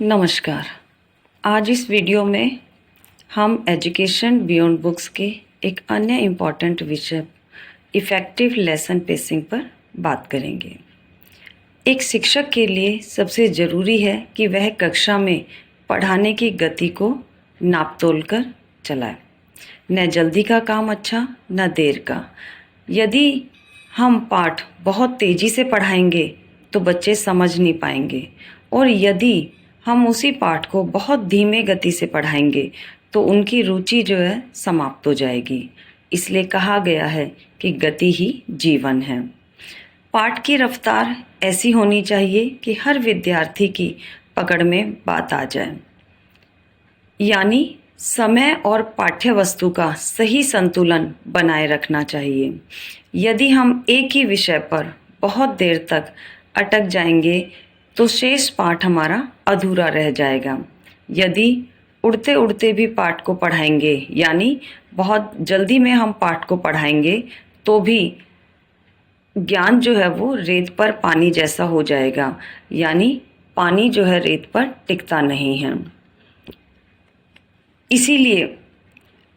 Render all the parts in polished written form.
नमस्कार। आज इस वीडियो में हम एजुकेशन बियॉन्ड बुक्स के एक अन्य इम्पॉर्टेंट विषय इफ़ेक्टिव लेसन पेसिंग पर बात करेंगे। एक शिक्षक के लिए सबसे ज़रूरी है कि वह कक्षा में पढ़ाने की गति को नाप तोल कर चलाए। न जल्दी का काम अच्छा, न देर का। यदि हम पाठ बहुत तेज़ी से पढ़ाएंगे तो बच्चे समझ नहीं पाएंगे, और यदि हम उसी पाठ को बहुत धीमे गति से पढ़ाएंगे तो उनकी रुचि जो है समाप्त हो जाएगी। इसलिए कहा गया है कि गति ही जीवन है। पाठ की रफ्तार ऐसी होनी चाहिए कि हर विद्यार्थी की पकड़ में बात आ जाए, यानी समय और पाठ्य वस्तु का सही संतुलन बनाए रखना चाहिए। यदि हम एक ही विषय पर बहुत देर तक अटक जाएंगे तो शेष पाठ हमारा अधूरा रह जाएगा। यदि उड़ते उड़ते भी पाठ को पढ़ाएंगे, यानी बहुत जल्दी में हम पाठ को पढ़ाएंगे, तो भी ज्ञान जो है वो रेत पर पानी जैसा हो जाएगा, यानी पानी जो है रेत पर टिकता नहीं है। इसीलिए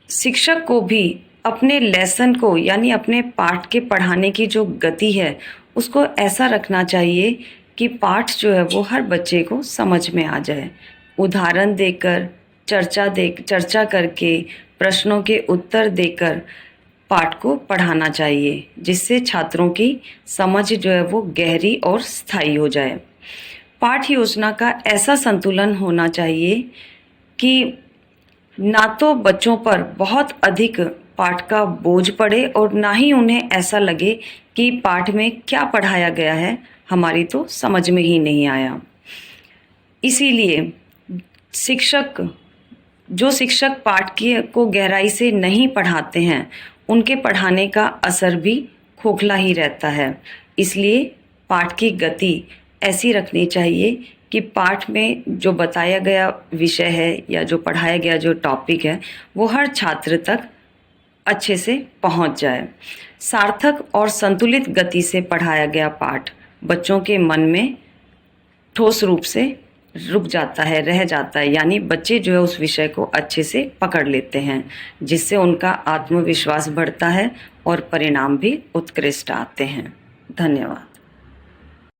शिक्षक को भी अपने लेसन को, यानी अपने पाठ के पढ़ाने की जो गति है उसको ऐसा रखना चाहिए कि पाठ जो है वो हर बच्चे को समझ में आ जाए। उदाहरण देकर, चर्चा करके, प्रश्नों के उत्तर देकर पाठ को पढ़ाना चाहिए, जिससे छात्रों की समझ जो है वो गहरी और स्थायी हो जाए। पाठ योजना का ऐसा संतुलन होना चाहिए कि ना तो बच्चों पर बहुत अधिक पाठ का बोझ पड़े और ना ही उन्हें ऐसा लगे कि पाठ में क्या पढ़ाया गया है हमारी तो समझ में ही नहीं आया। इसीलिए जो शिक्षक पाठ को गहराई से नहीं पढ़ाते हैं उनके पढ़ाने का असर भी खोखला ही रहता है। इसलिए पाठ की गति ऐसी रखनी चाहिए कि पाठ में जो बताया गया विषय है या जो पढ़ाया गया जो टॉपिक है वो हर छात्र तक अच्छे से पहुंच जाए। सार्थक और संतुलित गति से पढ़ाया गया पाठ बच्चों के मन में ठोस रूप से रुक जाता है, रह जाता है, यानी बच्चे जो है उस विषय को अच्छे से पकड़ लेते हैं, जिससे उनका आत्मविश्वास बढ़ता है और परिणाम भी उत्कृष्ट आते हैं। धन्यवाद।